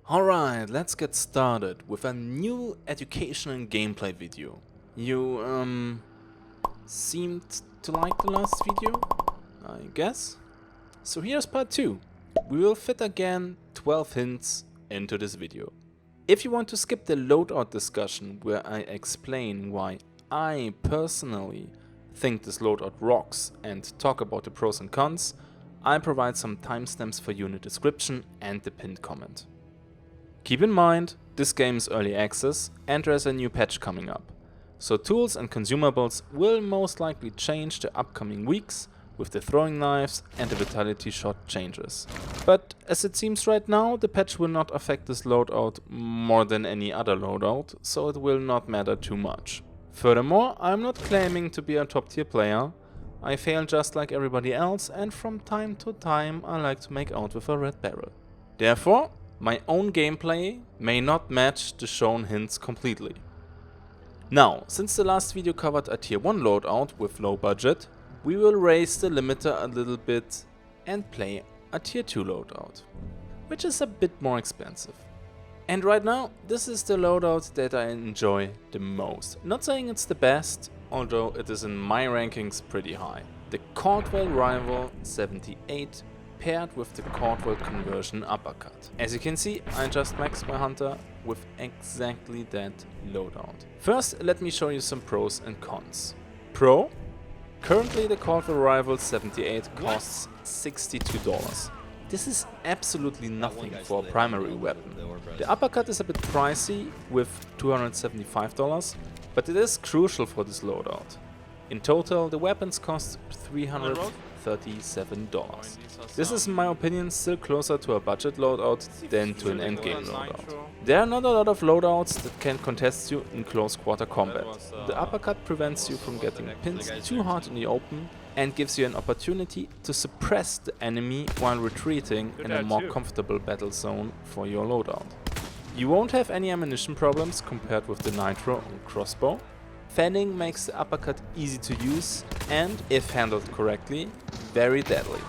Alright, let's get started with a new educational gameplay video. You, seemed to like the last video, I guess? So here's part 2. We will fit again 12 hints into this video. If you want to skip the loadout discussion where I explain why I personally think this loadout rocks and talk about the pros and cons, I provide some timestamps for you in the description and the pinned comment. Keep in mind, this game is early access and there's a new patch coming up, so tools and consumables will most likely change the upcoming weeks with the throwing knives and the vitality shot changes. But as it seems right now, the patch will not affect this loadout more than any other loadout, so it will not matter too much. Furthermore, I'm not claiming to be a top tier player. I fail just like everybody else, and from time to time I like to make out with a red barrel. Therefore, my own gameplay may not match the shown hints completely. Now, since the last video covered a tier 1 loadout with low budget, we will raise the limiter a little bit and play a tier 2 loadout, which is a bit more expensive. And right now, this is the loadout that I enjoy the most. Not saying it's the best, although it is in my rankings pretty high. The Caldwell Rival 78 paired with the Caldwell Conversion Uppercut. As you can see, I just maxed my hunter with exactly that loadout. First, let me show you some pros and cons. Pro: currently the Caldwell Rival 78 costs $62. This is absolutely nothing for a primary weapon. The uppercut is a bit pricey with $275, but it is crucial for this loadout. In total, the weapons cost $337. This is, in my opinion, still closer to a budget loadout than to an endgame loadout. There are not a lot of loadouts that can contest you in close quarter combat. The uppercut prevents you from getting pinned too hard in the open and gives you an opportunity to suppress the enemy while retreating in a more comfortable battle zone for your loadout. You won't have any ammunition problems compared with the nitro or crossbow. Fanning makes the uppercut easy to use and, if handled correctly, very deadly.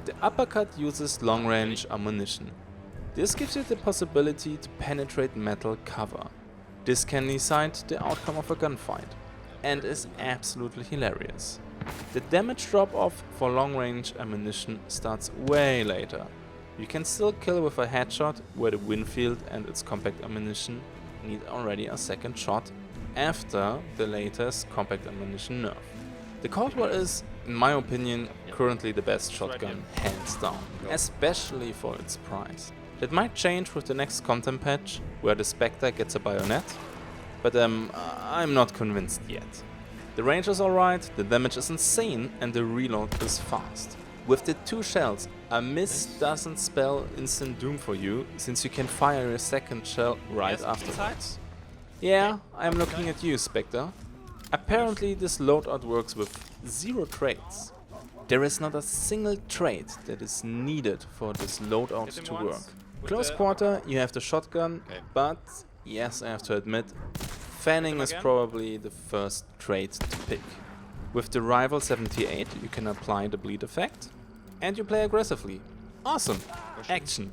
The uppercut uses long-range ammunition. This gives you the possibility to penetrate metal cover. This can decide the outcome of a gunfight and is absolutely hilarious. The damage drop-off for long-range ammunition starts way later. You can still kill with a headshot where the Winfield and its compact ammunition need already a second shot after the latest compact ammunition nerf. The Caldwell is, in my opinion, currently the best shotgun, hands down, especially for its price. That might change with the next content patch, where the Spectre gets a bayonet, but I'm not convinced yet. The range is alright, the damage is insane, and the reload is fast. With the 2 shells, a miss doesn't spell instant doom for you, since you can fire your second shell right afterwards. Yeah, I'm looking at you, Spectre. Apparently this loadout works with 0 traits. There is not a single trait that is needed for this loadout to work. Close quarter, you have the shotgun, but yes, I have to admit, fanning is probably the first trait to pick. With the Rival 78 you can apply the bleed effect, and you play aggressively. Awesome! Action!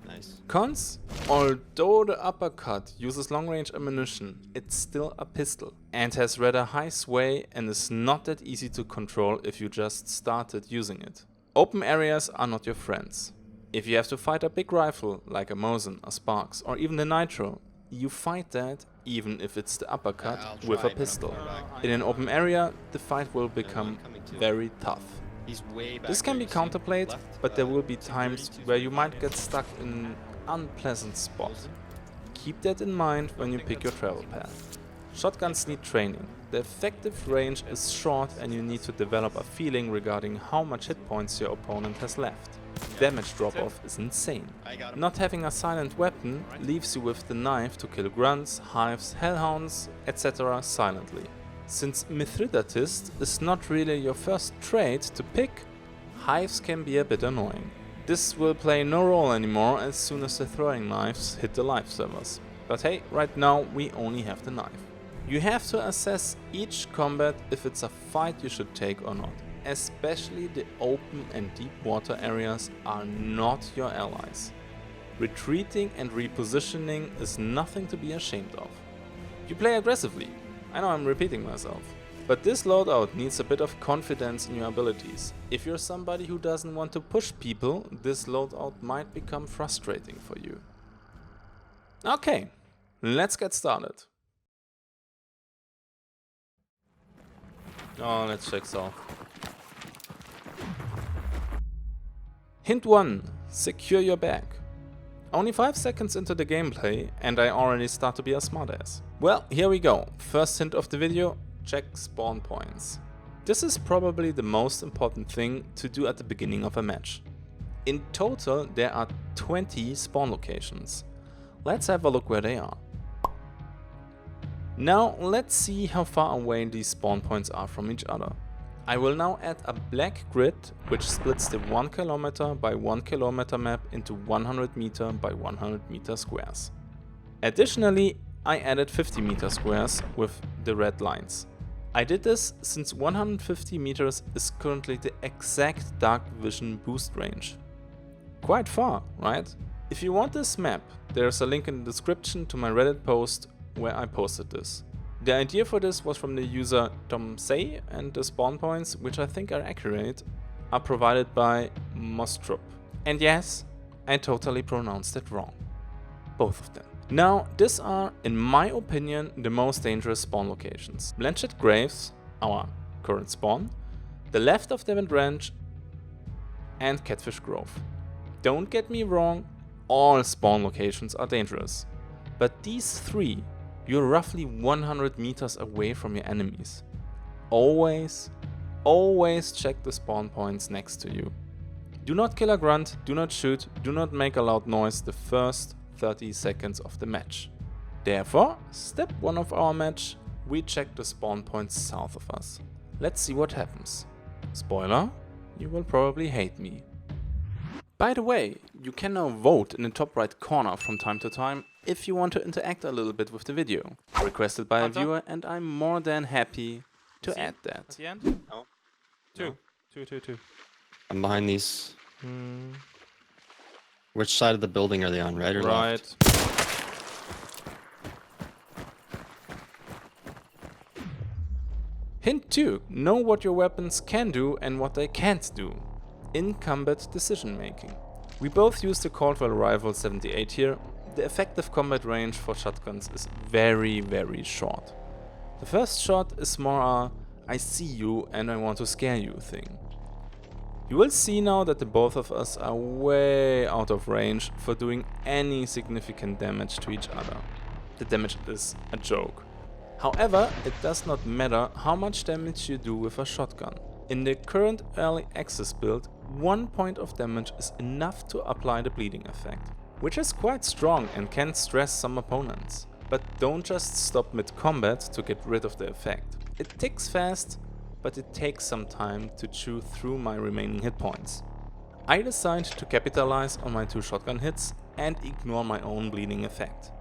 Nice. Cons? Although the uppercut uses long-range ammunition, it's still a pistol and has rather high sway and is not that easy to control if you just started using it. Open areas are not your friends. If you have to fight a big rifle like a Mosin, a Sparks or even the Nitro, you fight that even if it's the uppercut with a pistol. In an open area, the fight will become very tough. This can be counterplayed, but there will be times where you might get stuck in an unpleasant spot. Keep that in mind when you pick your travel path. Shotguns need training. The effective range is short and you need to develop a feeling regarding how much hit points your opponent has left. Damage drop-off is insane. Not having a silent weapon leaves you with the knife to kill grunts, hives, hellhounds, etc. silently. Since Mithridatist is not really your first trait to pick, hives can be a bit annoying. This will play no role anymore as soon as the throwing knives hit the life servers. But hey, right now we only have the knife. You have to assess each combat if it's a fight you should take or not. especially the open and deep water areas, are not your allies. Retreating and repositioning is nothing to be ashamed of. You play aggressively. I know I'm repeating myself. But this loadout needs a bit of confidence in your abilities. If you're somebody who doesn't want to push people, this loadout might become frustrating for you. Okay, let's get started. Oh, let's check south. Hint 1. Secure your bag. Only 5 seconds into the gameplay and I already start to be a smartass. Well, here we go. First hint of the video, check spawn points. This is probably the most important thing to do at the beginning of a match. In total there are 20 spawn locations. Let's have a look where they are. Now let's see how far away these spawn points are from each other. I will now add a black grid which splits the 1 km by 1 km map into 100 meter by 100 meter squares. Additionally, I added 50 meter squares with the red lines. I did this since 150 meters is currently the exact dark vision boost range. Quite far, right? If you want this map, there's a link in the description to my Reddit post where I posted this. The idea for this was from the user Tomsay, and the spawn points, which I think are accurate, are provided by Mostrup. And yes, I totally pronounced it wrong. Both of them. Now, these are, in my opinion, the most dangerous spawn locations. Blanchett Graves, our current spawn, the left of Devon Ranch, and Catfish Grove. Don't get me wrong, all spawn locations are dangerous. But these three, you're roughly 100 meters away from your enemies. Always check the spawn points next to you. Do not kill a grunt, do not shoot, do not make a loud noise the first 30 seconds of the match. Therefore, step 1 of our match, we check the spawn points south of us. Let's see what happens. Spoiler, you will probably hate me. By the way, you can now vote in the top right corner from time to time if you want to interact a little bit with the video. Requested by a viewer and I'm more than happy to add that. At the end? No. Two. No. Two. I'm behind these. Which side of the building are they on, right or left? Hint 2. Know what your weapons can do and what they can't do. In combat decision making. We both use the Caldwell Rifle 78 here. The effective combat range for shotguns is very short. The first shot is more a I see you and I want to scare you thing. You will see now that the both of us are way out of range for doing any significant damage to each other. The damage is a joke. However, it does not matter how much damage you do with a shotgun. In the current early access build, 1 point of damage is enough to apply the bleeding effect, which is quite strong and can stress some opponents. But don't just stop mid-combat to get rid of the effect. It ticks fast, but it takes some time to chew through my remaining hit points. I decide to capitalize on my 2 shotgun hits and ignore my own bleeding effect.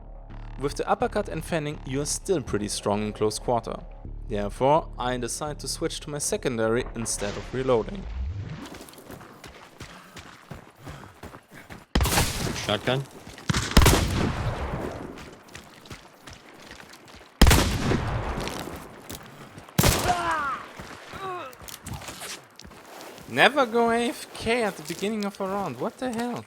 With the uppercut and fanning, you are still pretty strong in close quarter. Therefore, I decide to switch to my secondary instead of reloading. Shotgun? Never go AFK at the beginning of a round, what the hell?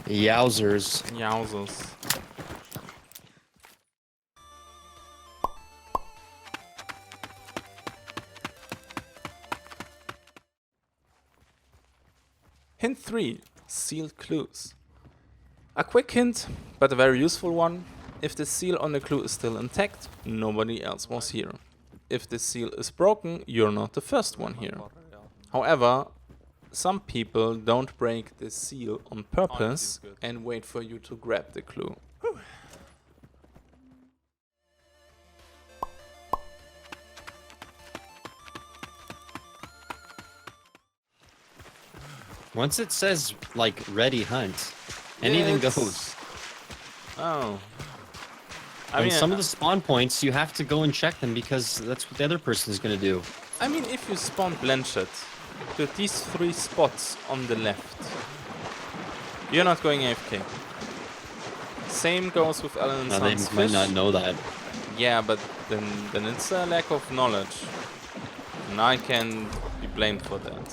Yowzers. Yowzers. Hint 3. Sealed clues. A quick hint, but a very useful one. If the seal on the clue is still intact, nobody else was here. If the seal is broken, you're not the first one here. However, some people don't break the seal on purpose and wait for you to grab the clue. Once it says, like, ready hunt, anything goes. Oh. I mean, some of the spawn points, you have to go and check them because that's what the other person is going to do. I mean, if you spawn Blanchett to these 3 spots on the left, you're not going AFK. Same goes with Alan and Sons They might not know that. Yeah, but then it's a lack of knowledge. And I can be blamed for that.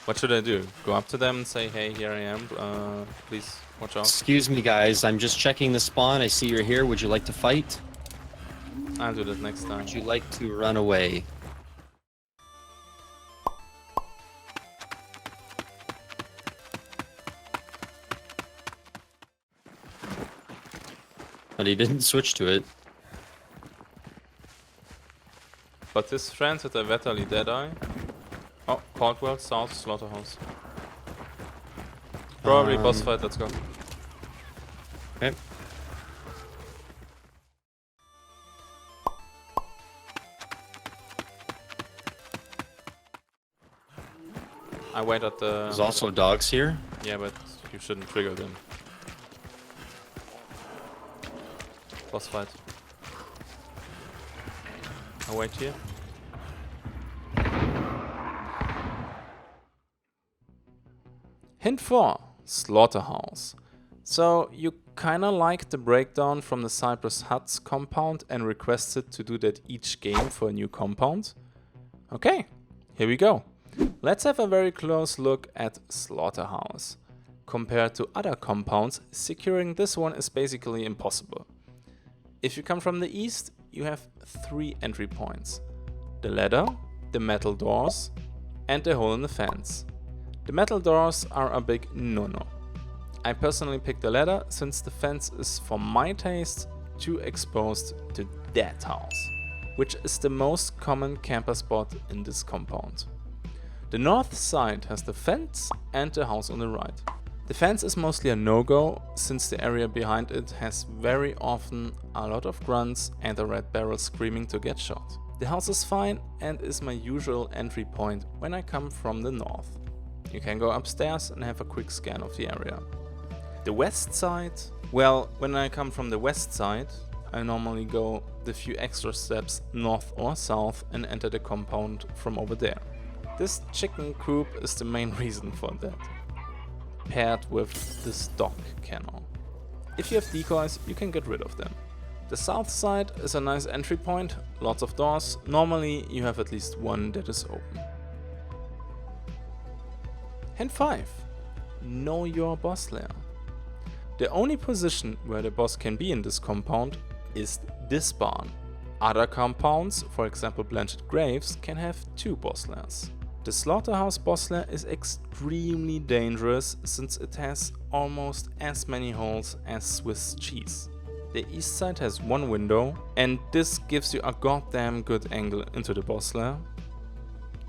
What should I do? Go up to them and say, hey, here I am, please watch out. Excuse me, guys, I'm just checking the spawn. I see you're here. Would you like to fight? I'll do that next time. Would you like to run away? But he didn't switch to it. But this transit a Vetterli Deadeye. Oh, Caldwell, South, Slaughterhouse. Probably boss fight, let's go. Okay. I wait at the... There's also dogs here. Yeah, but you shouldn't trigger them. Boss fight. I wait here. Hint 4. Slaughterhouse. So you kinda liked the breakdown from the Cypress Huts compound and requested to do that each game for a new compound? Okay, here we go. Let's have a very close look at Slaughterhouse. Compared to other compounds, securing this one is basically impossible. If you come from the east, you have 3 entry points. The ladder, the metal doors, and the hole in the fence. The metal doors are a big no-no. I personally picked the ladder since the fence is, for my taste, too exposed to that house, which is the most common camper spot in this compound. The north side has the fence and the house on the right. The fence is mostly a no-go, since the area behind it has very often a lot of grunts and a red barrel screaming to get shot. The house is fine and is my usual entry point when I come from the north. You can go upstairs and have a quick scan of the area. The west side? Well, when I come from the west side, I normally go the few extra steps north or south and enter the compound from over there. This chicken coop is the main reason for that, paired with the stock cannon. If you have decoys, you can get rid of them. The south side is a nice entry point, lots of doors. Normally you have at least one that is open. Hint 5. Know your boss lair. The only position where the boss can be in this compound is this barn. Other compounds, for example Blanchett Graves, can have 2 boss lairs. The Slaughterhouse boss lair is extremely dangerous since it has almost as many holes as Swiss cheese. The east side has 1 window and this gives you a goddamn good angle into the boss lair.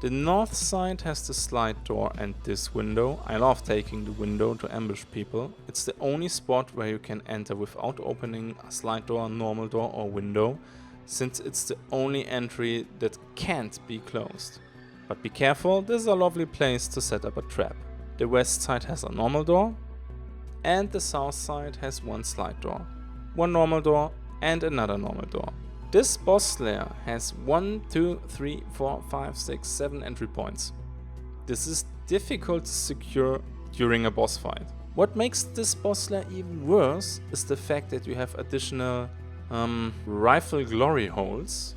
The north side has the slide door and this window. I love taking the window to ambush people. It's the only spot where you can enter without opening a slide door, normal door or window, since it's the only entry that can't be closed. But be careful, this is a lovely place to set up a trap. The west side has a normal door and the south side has 1 slide door, 1 normal door and another normal door. This boss lair has 1, 2, 3, 4, 5, 6, 7 entry points. This is difficult to secure during a boss fight. What makes this boss lair even worse is the fact that you have additional rifle glory holes.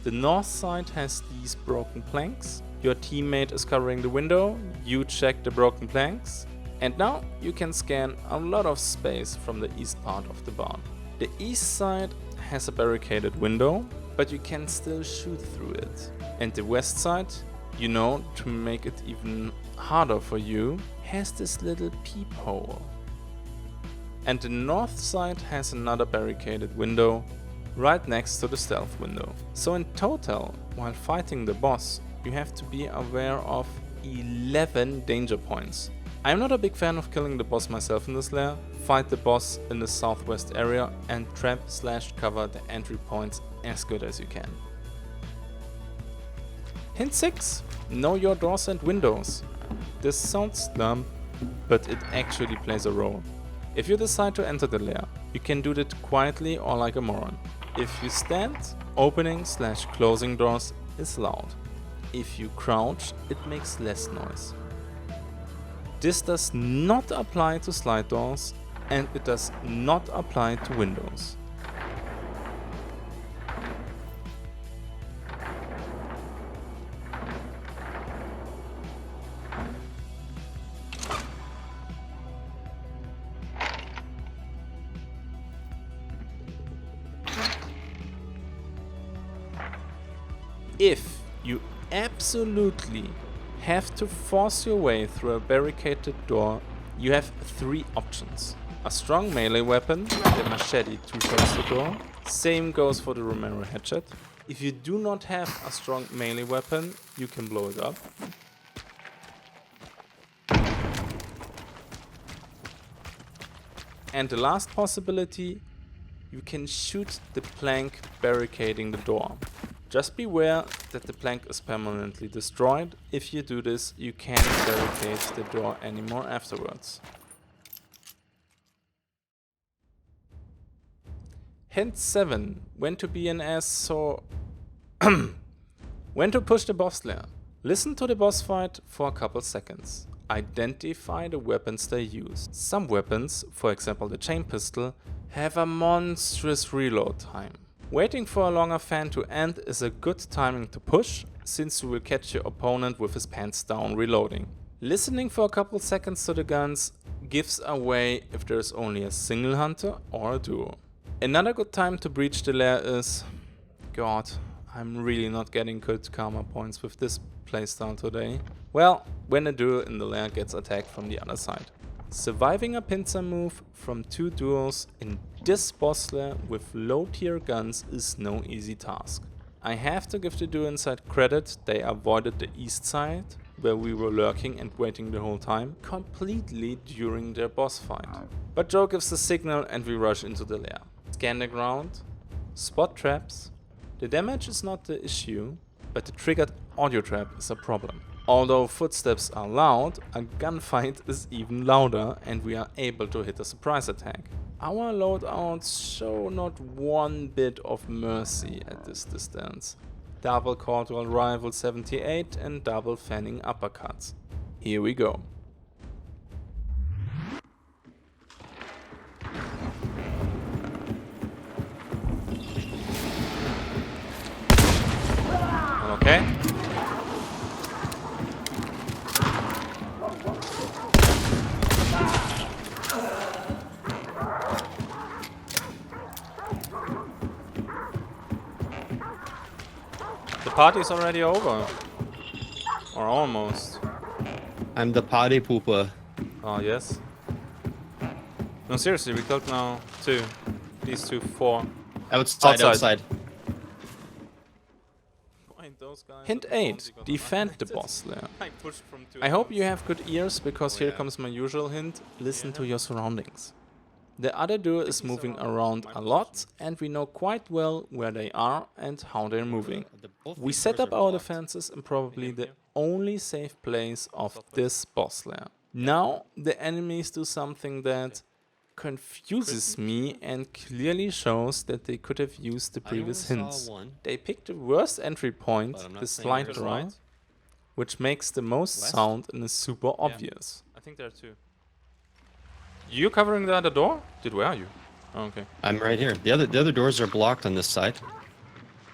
The north side has these broken planks. Your teammate is covering the window, you check the broken planks, and now you can scan a lot of space from the east part of the barn. The east side has a barricaded window, but you can still shoot through it. And the west side, you know, to make it even harder for you, has this little peephole. And the north side has another barricaded window right next to the stealth window. So in total, while fighting the boss, you have to be aware of 11 danger points. I'm not a big fan of killing the boss myself in this lair. Fight the boss in the southwest area and trap/cover the entry points as good as you can. Hint 6. Know your doors and windows. This sounds dumb, but it actually plays a role. If you decide to enter the lair, you You can do that quietly or like a moron. If you stand, opening/closing doors is loud. If you crouch, it makes less noise. This does not apply to slide doors, and it does not apply to windows. If you absolutely have to force your way through a barricaded door, you have 3 options. A strong melee weapon, the machete two-shots the door. Same goes for the Romero hatchet. If you do not have a strong melee weapon, you can blow it up. And the last possibility, you can shoot the plank barricading the door. Just beware that the plank is permanently destroyed. If you do this, you can't barricade the door anymore afterwards. Hint 7. When to be an ass so... When to push the boss lair. Listen to the boss fight for a couple seconds. Identify the weapons they use. Some weapons, for example the chain pistol, have a monstrous reload time. Waiting for a longer fan to end is a good timing to push, since you will catch your opponent with his pants down reloading. Listening for a couple seconds to the guns gives away if there is only a single hunter or a duo. Another good time to breach the lair is... God, I'm really not getting good karma points with this playstyle today. Well, when a duo in the lair gets attacked from the other side. Surviving a pincer move from 2 duos in this boss lair with low tier guns is no easy task. I have to give the duo inside credit, they avoided the east side, where we were lurking and waiting the whole time, completely during their boss fight. But Joe gives the signal and we rush into the lair. Scan the ground, spot traps. The damage is not the issue, but the triggered audio trap is a problem. Although footsteps are loud, a gunfight is even louder and we are able to hit a surprise attack. Our loadouts show not one bit of mercy at this distance. Double cordial rival 78 and double fanning uppercuts. Here we go. Okay. The party's already over. Or almost. I'm the party pooper. Oh, yes. No, seriously, we killed now 2. These 2, 4. Outside. Hint 8. Defend the boss lair. I hope you have good ears, because here comes my usual hint. Listen to your surroundings. The other duo is moving around a lot, and we know quite well where they are and how they're moving. We set up our defenses in probably the only safe place of this boss lair. Now the enemies do something that confuses me and clearly shows that they could have used the previous hints. They picked the worst entry point, the slide door, which makes the most sound and is super obvious. I think there are 2. You covering the other door? Dude, where are you? Oh, okay. I'm right here. The other doors are blocked on this side.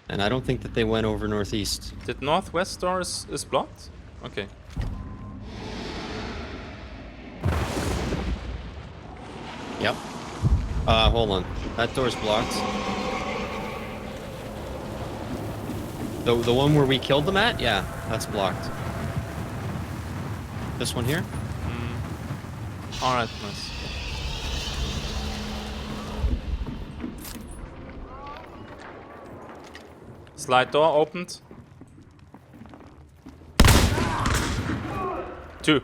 And I don't think that they went over northeast. The northwest door is blocked? Okay. Yep. Hold on. That door's blocked. The one where we killed them at? Yeah, that's blocked. This one here? Alright, nice. Slide door opened. 2.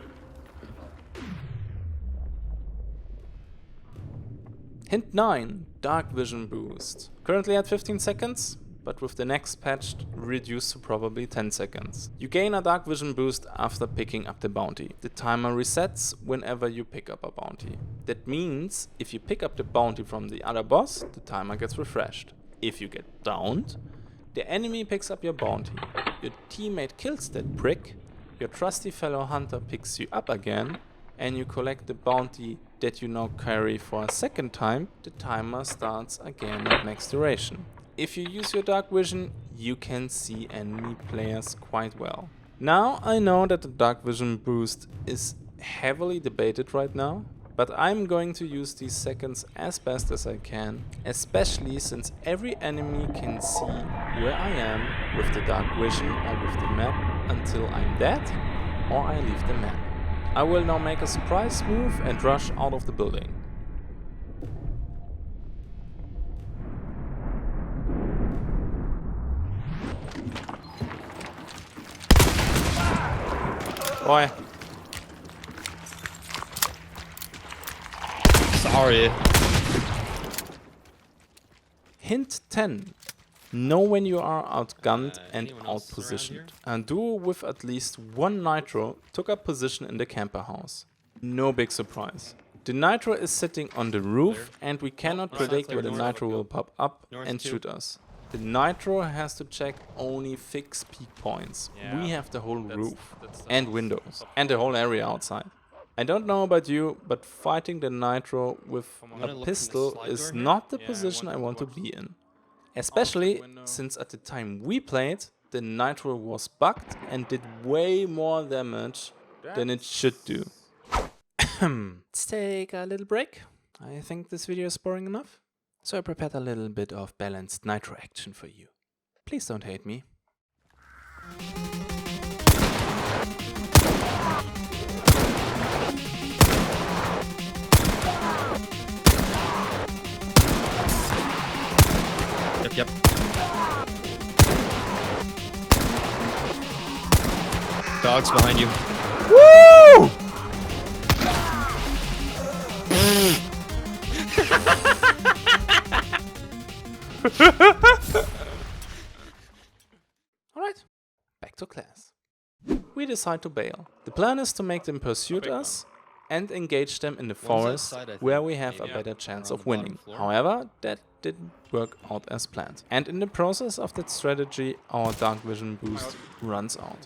Hint 9. Dark vision boost. Currently at 15 seconds. but with the next patch reduced to probably 10 seconds. You gain a dark vision boost after picking up the bounty. The timer resets whenever you pick up a bounty. That means if you pick up the bounty from the other boss, the timer gets refreshed. If you get downed, the enemy picks up your bounty. Your teammate kills that prick, your trusty fellow hunter picks you up again, and you collect the bounty that you now carry for a second time. The timer starts again at max duration. If you use your dark vision, you can see enemy players quite well. Now I know that the dark vision boost is heavily debated right now, but I'm going to use these seconds as best as I can, especially since every enemy can see where I am with the dark vision or with the map until I'm dead or I leave the map. I will now make a surprise move and rush out of the building. Boy. Sorry. Hint 10. Know when you are outgunned and outpositioned. A duo with at least one nitro took up position in the camper house. No big surprise. The nitro is sitting on the roof and we cannot predict where the nitro will pop up and shoot us. The nitro has to check only fixed peak points. We have the whole roof and windows and the whole area outside. I don't know about you, but fighting the nitro with a pistol is not the position I want to be in. Especially since at the time we played, the nitro was bugged and did way more damage than it should do. Let's take a little break. I think this video is boring enough. So I prepared a little bit of balanced nitro action for you. Please don't hate me. Yep. Dogs behind you. Woo! Alright, back to class. We decide to bail. The plan is to make them pursue us and engage them in the forest where we have a better chance of winning. However, that didn't work out as planned. And in the process of that strategy, our dark vision boost runs out.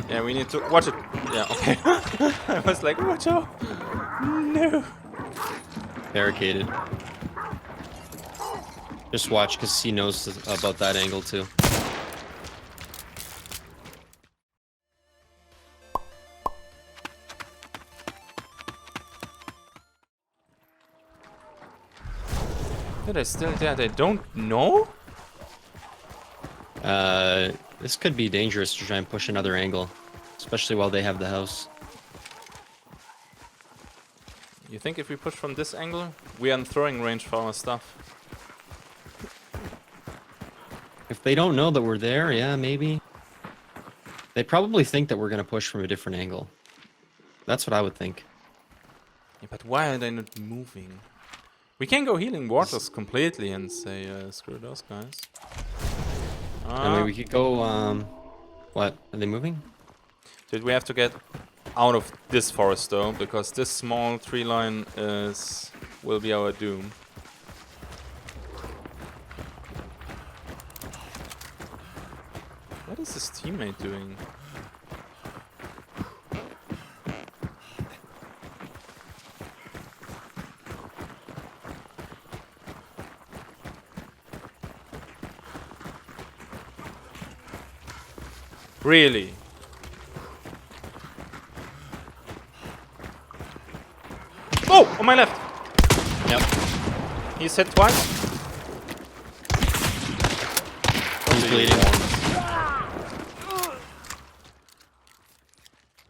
Yeah, we need to watch it. Yeah, okay. I was like, watch out. No. Barricaded. Just watch, because he knows about that angle too. They're still there. They don't know? This could be dangerous to try and push another angle, especially while they have the house. You think if we push from this angle, we are in throwing range for our stuff? If they don't know that we're there, yeah, maybe. They probably think that we're going to push from a different angle. That's what I would think. Yeah, but why are they not moving? We can go healing waters completely and say, screw those guys. I mean, we could go, what? Are they moving? Dude, we have to get out of this forest though, because this small tree line will be our doom. What is his teammate doing? Really? Oh! On my left! Yep. He's hit twice. He's bleeding.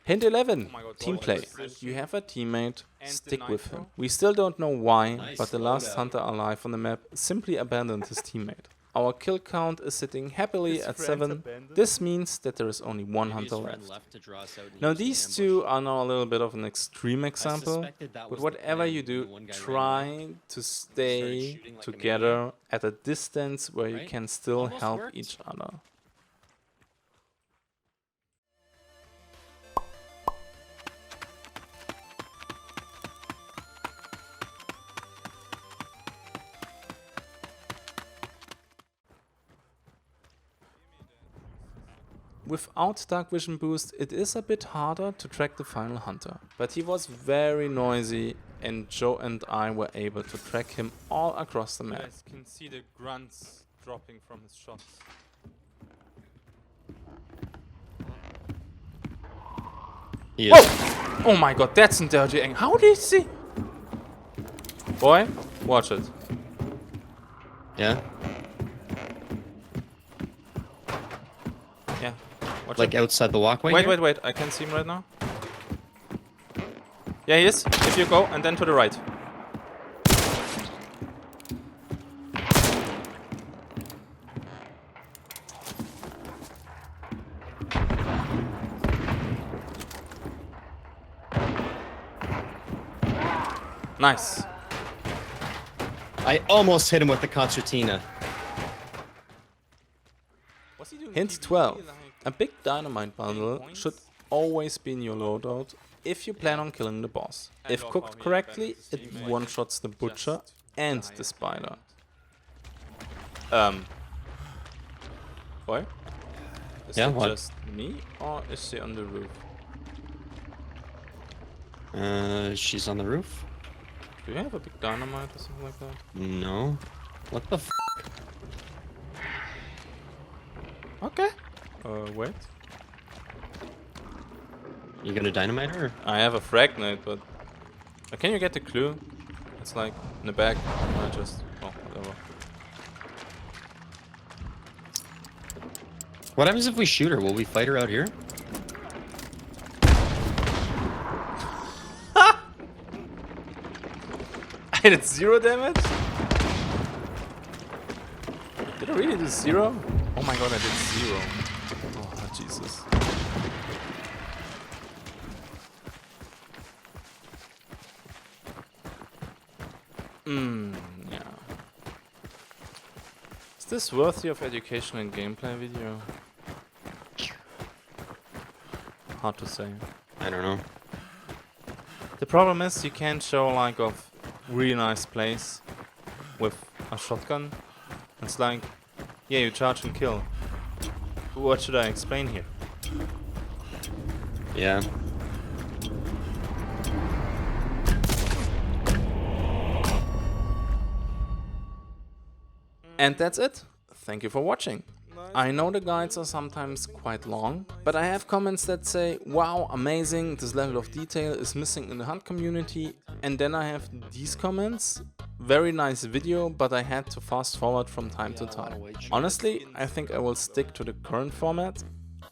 Hint 11. Teamplay. You have a teammate, stick with him. We still don't know why, but the last hunter alive on the map simply abandoned his teammate. Our kill count is sitting happily at 7. This means that there is only one hunter left. Now these two are now a little bit of an extreme example, but whatever you do, try to stay together at a distance where you can still help each other. Without dark vision boost, it is a bit harder to track the final hunter, but he was very noisy and Joe and I were able to track him all across the map. You guys can see the grunts dropping from his shots. He is. Whoa! Oh my god, that's a dirty angle. How did he see? Boy, watch it. Yeah? Yeah. Watch Like it. outside the walkway? Wait, here? wait. I can see him right now. Yeah, he is. If you go, and then to the right. Nice. I almost hit him with the concertina. Hint 12. A big dynamite bundle should always be in your loadout if you plan on killing the boss. If cooked correctly, it one-shots the butcher and the spider. Boy? Is Yeah, it what? just me, or is she on the roof? She's on the roof? Do you have a big dynamite or something like that? No. What the f? Okay. Wait. You gonna dynamite her? I have a fragment, but... can you get the clue? It's like in the back. I just... oh, whatever. What happens if we shoot her? Will we fight her out here? I did 0 damage? Did I really do 0? Oh my god, I did 0. Oh, Jesus. Yeah. Is this worthy of education and gameplay video? Hard to say. I don't know. The problem is you can't show like of really nice plays with a shotgun. It's like, yeah, you charge and kill. What should I explain here? Yeah. And that's it. Thank you for watching. I know the guides are sometimes quite long, but I have comments that say, wow, amazing, this level of detail is missing in the hunt community. And then I have these comments, very nice video, but I had to fast forward from time to time. Honestly, I think I will stick to the current format.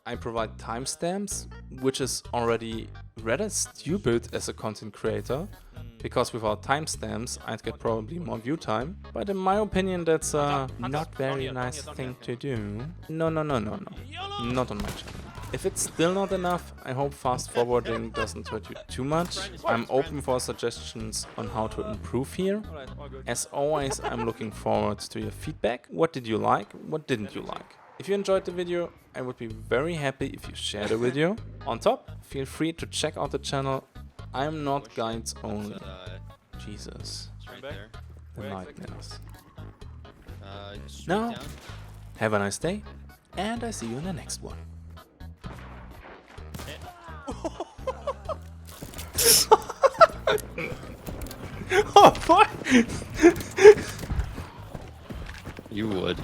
I provide timestamps, which is already rather stupid as a content creator, because without timestamps I'd get probably more view time, but in my opinion that's a not very nice thing to do. No, not on my channel. If it's still not enough, I hope fast forwarding doesn't hurt you too much. I'm open for suggestions on how to improve here. As always, I'm looking forward to your feedback. What did you like? What didn't you like? If you enjoyed the video, I would be very happy if you share the video. On top, feel free to check out the channel. I'm not guides only. Jesus. The nightmares. Now, have a nice day, and I see you in the next one. Oh boy! You would.